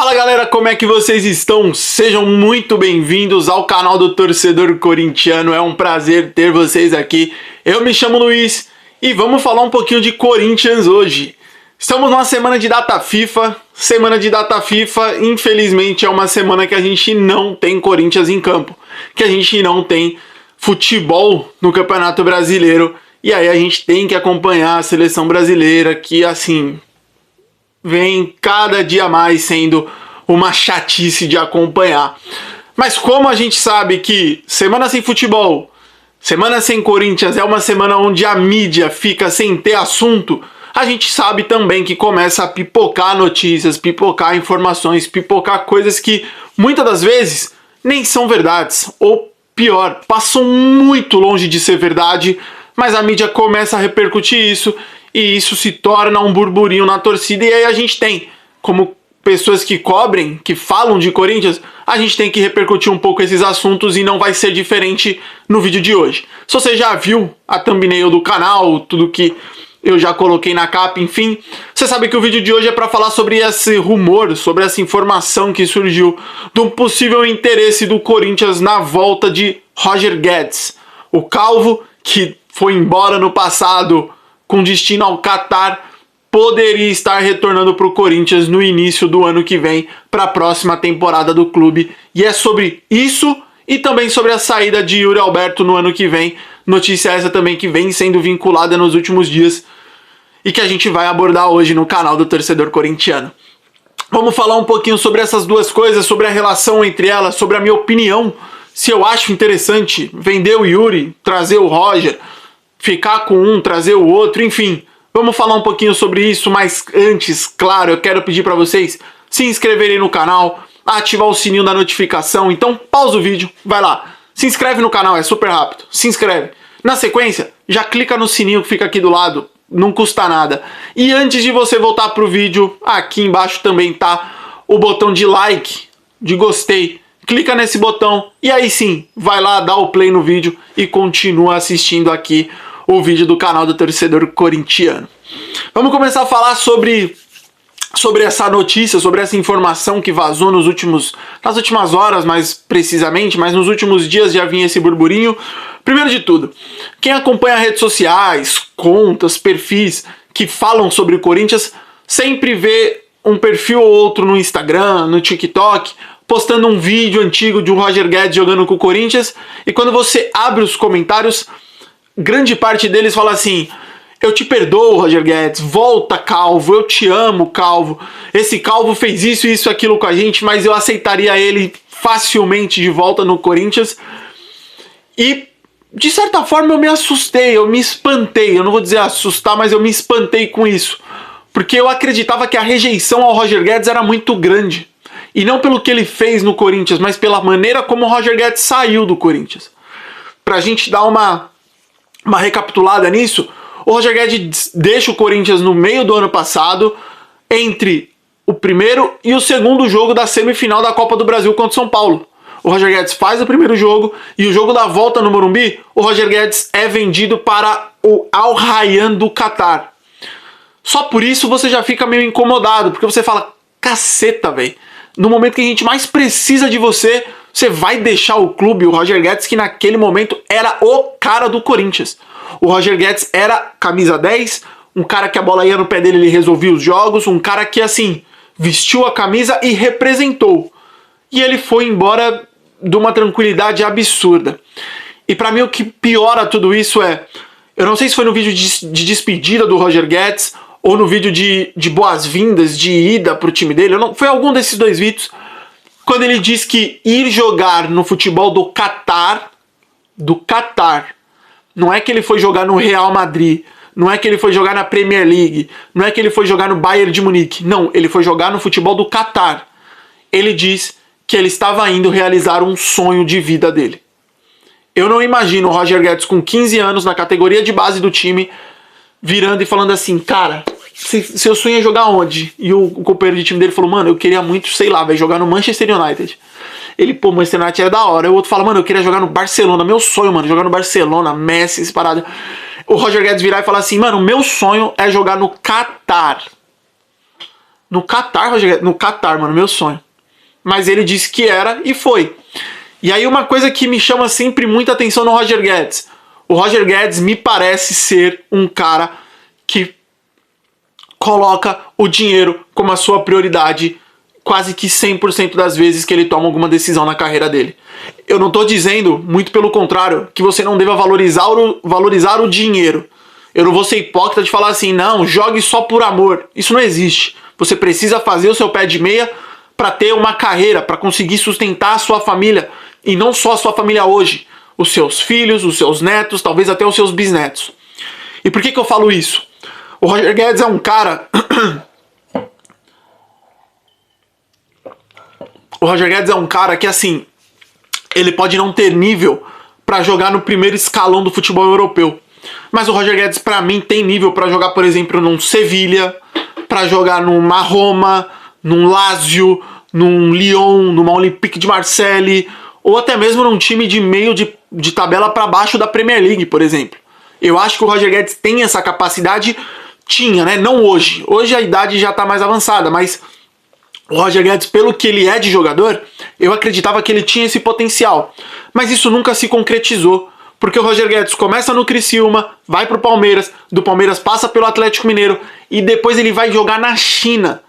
Fala galera, como é que vocês estão? Sejam muito bem-vindos ao canal do Torcedor Corintiano. É um prazer ter vocês aqui. Eu me chamo Luiz e vamos falar um pouquinho de Corinthians hoje. Estamos numa semana de data FIFA. Semana de data FIFA, infelizmente, é uma semana que a gente não tem Corinthians em campo, que a gente não tem futebol no Campeonato Brasileiro. E aí a gente tem que acompanhar a seleção brasileira, que assim vem cada dia mais sendo uma chatice de acompanhar. Mas como a gente sabe que semana sem futebol, semana sem Corinthians é uma semana onde a mídia fica sem ter assunto, a gente sabe também que começa a pipocar notícias, pipocar informações, pipocar coisas que muitas das vezes nem são verdades, ou pior, passam muito longe de ser verdade, mas a mídia começa a repercutir isso, e isso se torna um burburinho na torcida, e aí a gente tem, como pessoas que cobrem, que falam de Corinthians, a gente tem que repercutir um pouco esses assuntos, e não vai ser diferente no vídeo de hoje. Se você já viu a thumbnail do canal, tudo que eu já coloquei na capa, enfim, você sabe que o vídeo de hoje é para falar sobre esse rumor, sobre essa informação que surgiu do possível interesse do Corinthians na volta de Roger Guedes, o calvo que foi embora no passado com destino ao Catar, poderia estar retornando para o Corinthians no início do ano que vem, para a próxima temporada do clube. E é sobre isso e também sobre a saída de Yuri Alberto no ano que vem. Notícia essa também que vem sendo vinculada nos últimos dias e que a gente vai abordar hoje no canal do Torcedor Corintiano. Vamos falar um pouquinho sobre essas duas coisas, sobre a relação entre elas, sobre a minha opinião, se eu acho interessante vender o Yuri, trazer o Roger, ficar com um, trazer o outro, enfim. Vamos falar um pouquinho sobre isso, mas antes, claro, eu quero pedir para vocês se inscreverem no canal, ativar o sininho da notificação. Então pausa o vídeo, vai lá, se inscreve no canal, é super rápido, se inscreve. Na sequência, já clica no sininho que fica aqui do lado, não custa nada. E antes de você voltar pro vídeo, aqui embaixo também tá o botão de like, de gostei. Clica nesse botão e aí sim, vai lá, dá o play no vídeo e continua assistindo aqui o vídeo do canal do Torcedor Corintiano. Vamos começar a falar sobre essa notícia, sobre essa informação que vazou nas últimas horas, mais precisamente, mas nos últimos dias já vinha esse burburinho. Primeiro de tudo, quem acompanha redes sociais, contas, perfis que falam sobre o Corinthians, sempre vê um perfil ou outro no Instagram, no TikTok, postando um vídeo antigo de um Roger Guedes jogando com o Corinthians, e quando você abre os comentários, grande parte deles fala assim: eu te perdoo, Roger Guedes, volta, calvo, eu te amo, calvo, esse calvo fez isso, isso, aquilo com a gente, mas eu aceitaria ele facilmente de volta no Corinthians. E de certa forma eu me assustei, eu me espantei, eu não vou dizer assustar, mas eu me espantei com isso, porque eu acreditava que a rejeição ao Roger Guedes era muito grande, e não pelo que ele fez no Corinthians, mas pela maneira como o Roger Guedes saiu do Corinthians. Pra gente dar uma recapitulada nisso, o Roger Guedes deixa o Corinthians no meio do ano passado, entre o primeiro e o segundo jogo da semifinal da Copa do Brasil contra o São Paulo. O Roger Guedes faz o primeiro jogo, e o jogo da volta no Morumbi, o Roger Guedes é vendido para o Al Rayyan do Catar. Só por isso você já fica meio incomodado, porque você fala: caceta, velho, no momento que a gente mais precisa de você, você vai deixar o clube. O Roger Guedes, que naquele momento era o cara do Corinthians. O Roger Guedes era camisa 10, um cara que a bola ia no pé dele, ele resolvia os jogos, um cara que, assim, vestiu a camisa e representou. E ele foi embora de uma tranquilidade absurda. E pra mim o que piora tudo isso é, eu não sei se foi no vídeo de despedida do Roger Guedes ou no vídeo de boas-vindas, de ida pro time dele, foi algum desses dois vídeos, quando ele diz que ir jogar no futebol do Catar, não é que ele foi jogar no Real Madrid, não é que ele foi jogar na Premier League, não é que ele foi jogar no Bayern de Munique, não, ele foi jogar no futebol do Catar. Ele diz que ele estava indo realizar um sonho de vida dele. Eu não imagino o Roger Guedes com 15 anos na categoria de base do time, virando e falando assim: cara, seu sonho é jogar onde? E o companheiro de time dele falou: mano, eu queria muito, sei lá, vai jogar no Manchester United. Ele, pô, Manchester United é da hora. O outro fala: mano, eu queria jogar no Barcelona. Meu sonho, mano, jogar no Barcelona, Messi, essa parada. O Roger Guedes virar e falar assim: mano, meu sonho é jogar no Catar. No Catar, Roger Guedes, no Catar, mano, meu sonho. Mas ele disse que era e foi. E aí uma coisa que me chama sempre muita atenção no Roger Guedes. O Roger Guedes me parece ser um cara que coloca o dinheiro como a sua prioridade quase que 100% das vezes que ele toma alguma decisão na carreira dele. Eu não estou dizendo, muito pelo contrário, que você não deva valorizar o dinheiro. Eu não vou ser hipócrita de falar assim, não, jogue só por amor. Isso não existe. Você precisa fazer o seu pé de meia para ter uma carreira, para conseguir sustentar a sua família. E não só a sua família hoje. Os seus filhos, os seus netos, talvez até os seus bisnetos. E por que eu falo isso? O Roger Guedes é um cara... O Roger Guedes é um cara que, assim, ele pode não ter nível para jogar no primeiro escalão do futebol europeu. Mas o Roger Guedes, para mim, tem nível para jogar, por exemplo, num Sevilha, para jogar numa Roma, num Lazio, num Lyon, numa Olympique de Marseille, ou até mesmo num time de meio de tabela para baixo da Premier League, por exemplo. Eu acho que o Roger Guedes tem essa capacidade, tinha, né? Não hoje. Hoje a idade já tá mais avançada, mas o Roger Guedes, pelo que ele é de jogador, eu acreditava que ele tinha esse potencial. Mas isso nunca se concretizou. Porque o Roger Guedes começa no Criciúma, vai pro Palmeiras, do Palmeiras passa pelo Atlético Mineiro e depois ele vai jogar na China.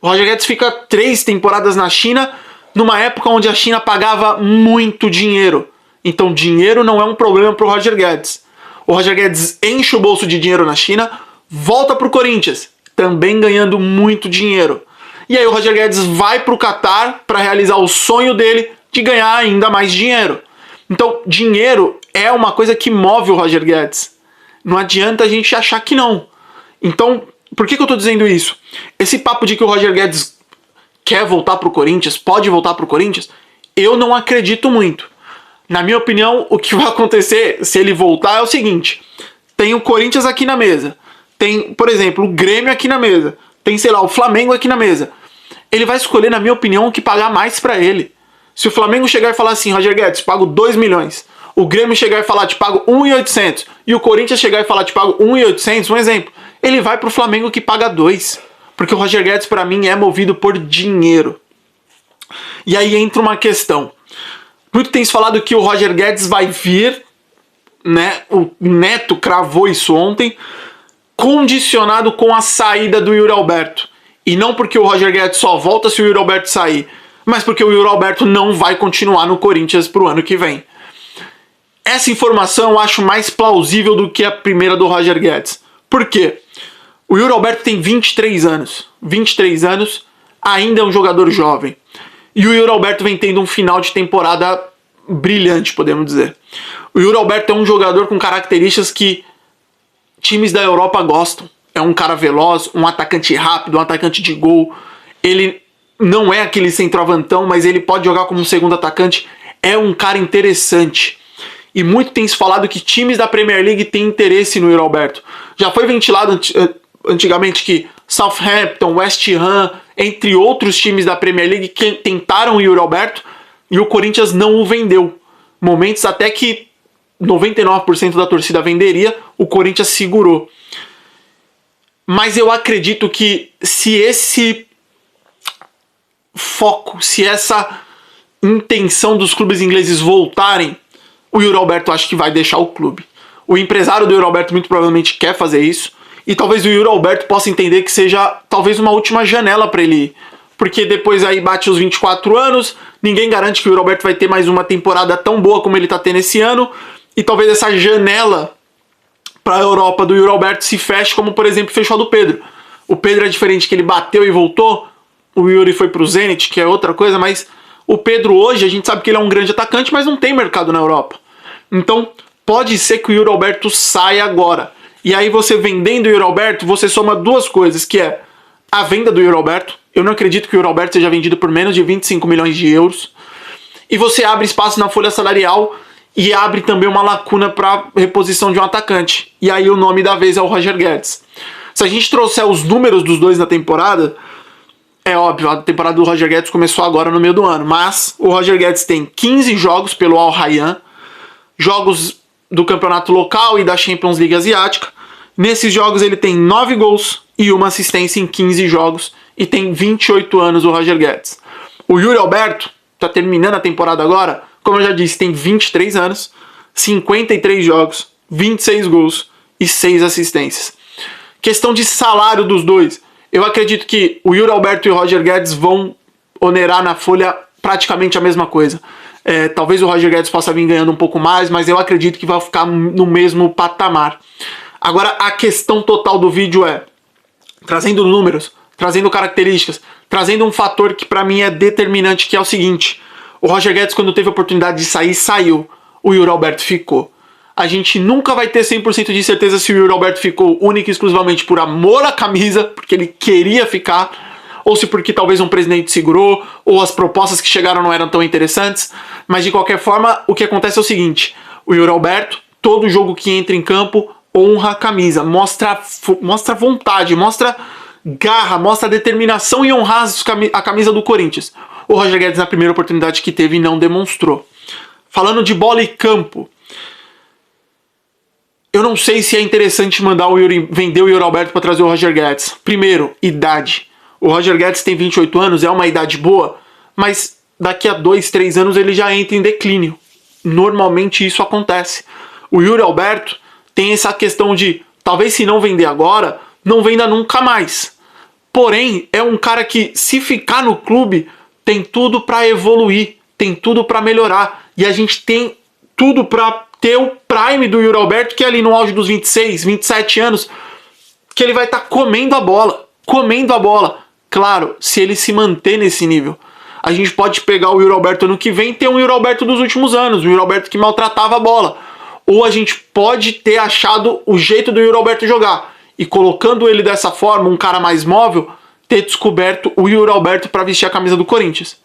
O Roger Guedes fica 3 temporadas na China, numa época onde a China pagava muito dinheiro. Então dinheiro não é um problema pro Roger Guedes. O Roger Guedes enche o bolso de dinheiro na China, volta pro Corinthians, também ganhando muito dinheiro. E aí o Roger Guedes vai pro Catar para realizar o sonho dele de ganhar ainda mais dinheiro. Então, dinheiro é uma coisa que move o Roger Guedes. Não adianta a gente achar que não. Então, por que eu tô dizendo isso? Esse papo de que o Roger Guedes quer voltar pro Corinthians, pode voltar pro Corinthians, eu não acredito muito. Na minha opinião, o que vai acontecer se ele voltar é o seguinte. Tem o Corinthians aqui na mesa. Tem, por exemplo, o Grêmio aqui na mesa. Tem, sei lá, o Flamengo aqui na mesa. Ele vai escolher, na minha opinião, o que pagar mais pra ele. Se o Flamengo chegar e falar assim, Roger Guedes, pago 2 milhões. O Grêmio chegar e falar, te pago 1.800. E o Corinthians chegar e falar, te pago 1.800, um exemplo. Ele vai pro Flamengo que paga 2. Porque o Roger Guedes, pra mim, é movido por dinheiro. E aí entra uma questão. Muito tem se falado que o Roger Guedes vai vir, né? O Neto cravou isso ontem, condicionado com a saída do Yuri Alberto. E não porque o Roger Guedes só volta se o Yuri Alberto sair, mas porque o Yuri Alberto não vai continuar no Corinthians pro ano que vem. Essa informação eu acho mais plausível do que a primeira do Roger Guedes. Por quê? O Yuri Alberto tem 23 anos. 23 anos, ainda é um jogador jovem. E o Yuri Alberto vem tendo um final de temporada brilhante, podemos dizer. O Yuri Alberto é um jogador com características que times da Europa gostam. É um cara veloz, um atacante rápido, um atacante de gol. Ele não é aquele centroavantão, mas ele pode jogar como um segundo atacante. É um cara interessante. E muito tem se falado que times da Premier League têm interesse no Yuri Alberto. Já foi ventilado antigamente que Southampton, West Ham, entre outros times da Premier League que tentaram o Yuri Alberto e o Corinthians não o vendeu. Momentos até que 99% da torcida venderia, o Corinthians segurou. Mas eu acredito que se esse foco, se essa intenção dos clubes ingleses voltarem, o Yuri Alberto acho que vai deixar o clube. O empresário do Yuri Alberto muito provavelmente quer fazer isso. E talvez o Yuri Alberto possa entender que seja talvez uma última janela para ele ir. Porque depois aí bate os 24 anos, ninguém garante que o Yuri Alberto vai ter mais uma temporada tão boa como ele está tendo esse ano. E talvez essa janela para a Europa do Yuri Alberto se feche, como por exemplo fechou a do Pedro. O Pedro é diferente, que ele bateu e voltou. O Yuri foi pro Zenit, que é outra coisa, mas o Pedro hoje, a gente sabe que ele é um grande atacante, mas não tem mercado na Europa. Então, pode ser que o Yuri Alberto saia agora. E aí você vendendo o Yuri Alberto, você soma duas coisas, que é a venda do Yuri Alberto. Eu não acredito que o Yuri Alberto seja vendido por menos de 25 milhões de euros. E você abre espaço na folha salarial e abre também uma lacuna para reposição de um atacante. E aí o nome da vez é o Roger Guedes. Se a gente trouxer os números dos dois na temporada, é óbvio, a temporada do Roger Guedes começou agora no meio do ano, mas o Roger Guedes tem 15 jogos pelo Al Rayyan, jogos do campeonato local e da Champions League asiática. Nesses jogos ele tem 9 gols e uma assistência em 15 jogos e tem 28 anos o Roger Guedes. O Yuri Alberto tá terminando a temporada agora, como eu já disse, tem 23 anos, 53 jogos, 26 gols e 6 assistências. Questão de salário dos dois. Eu acredito que o Yuri Alberto e o Roger Guedes vão onerar na folha praticamente a mesma coisa. Talvez o Roger Guedes possa vir ganhando um pouco mais, mas eu acredito que vai ficar no mesmo patamar. Agora, a questão total do vídeo é, trazendo números, trazendo características, trazendo um fator que pra mim é determinante, que é o seguinte: o Roger Guedes, quando teve a oportunidade de sair, saiu. O Yuri Alberto ficou. A gente nunca vai ter 100% de certeza se o Yuri Alberto ficou única e exclusivamente por amor à camisa, porque ele queria ficar, ou se porque talvez um presidente segurou, ou as propostas que chegaram não eram tão interessantes. Mas de qualquer forma, o que acontece é o seguinte: o Yuri Alberto, todo jogo que entra em campo, honra a camisa, mostra vontade, mostra garra, mostra determinação em honrar a camisa do Corinthians. O Roger Guedes, na primeira oportunidade que teve, não demonstrou. Falando de bola e campo, eu não sei se é interessante vender o Yuri Alberto para trazer o Roger Guedes. Primeiro, idade. O Roger Guedes tem 28 anos, é uma idade boa, mas daqui a 2, 3 anos ele já entra em declínio. Normalmente isso acontece. O Yuri Alberto tem essa questão de, talvez se não vender agora, não venda nunca mais. Porém, é um cara que, se ficar no clube, tem tudo para evoluir, tem tudo para melhorar. E a gente tem tudo para ter o prime do Yuri Alberto, que é ali no auge dos 26, 27 anos, que ele vai estar comendo a bola. Comendo a bola. Claro, se ele se manter nesse nível. A gente pode pegar o Yuri Alberto ano que vem e ter um Yuri Alberto dos últimos anos, o Yuri Alberto que maltratava a bola. Ou a gente pode ter achado o jeito do Yuri Alberto jogar e, colocando ele dessa forma, um cara mais móvel, ter descoberto o Yuri Alberto para vestir a camisa do Corinthians.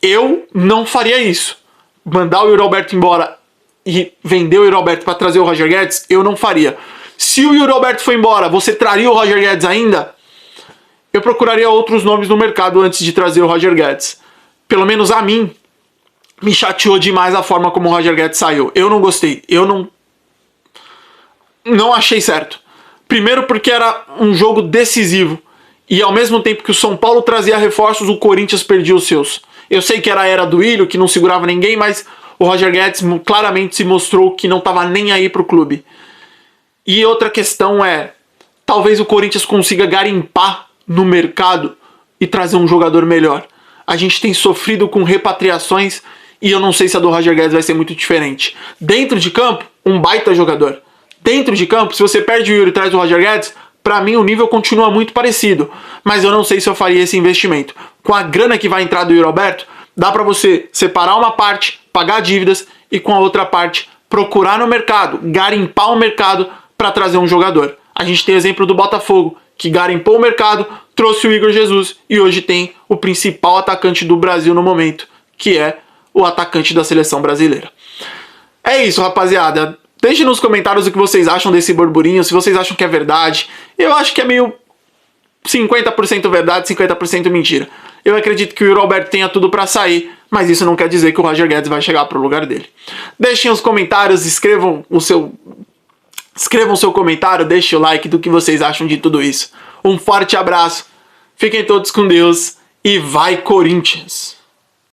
Eu não faria isso. Mandar o Yuri Alberto embora e vender o Yuri Alberto para trazer o Roger Guedes, eu não faria. Se o Yuri Alberto for embora, você traria o Roger Guedes ainda? Eu procuraria outros nomes no mercado antes de trazer o Roger Guedes. Pelo menos a mim, me chateou demais a forma como o Roger Guedes saiu. Eu não gostei. Eu não achei certo. Primeiro porque era um jogo decisivo. E ao mesmo tempo que o São Paulo trazia reforços, o Corinthians perdia os seus. Eu sei que era a era do Ilho, que não segurava ninguém, mas o Roger Guedes claramente se mostrou que não estava nem aí pro clube. E outra questão é, talvez o Corinthians consiga garimpar no mercado e trazer um jogador melhor. A gente tem sofrido com repatriações e eu não sei se a do Roger Guedes vai ser muito diferente. Dentro de campo, um baita jogador. Dentro de campo, se você perde o Yuri e traz o Roger Guedes, pra mim o nível continua muito parecido. Mas eu não sei se eu faria esse investimento. Com a grana que vai entrar do Yuri Alberto, dá pra você separar uma parte, pagar dívidas e com a outra parte procurar no mercado, garimpar o mercado para trazer um jogador. A gente tem exemplo do Botafogo, que garimpou o mercado, trouxe o Igor Jesus e hoje tem o principal atacante do Brasil no momento, que é o atacante da seleção brasileira. É isso, rapaziada. Deixe nos comentários o que vocês acham desse burburinho, se vocês acham que é verdade. Eu acho que é meio 50% verdade, 50% mentira. Eu acredito que o Yuri Alberto tenha tudo para sair, mas isso não quer dizer que o Roger Guedes vai chegar pro lugar dele. Deixem os comentários, escrevam o seu comentário, deixem o like do que vocês acham de tudo isso. Um forte abraço, fiquem todos com Deus e vai Corinthians!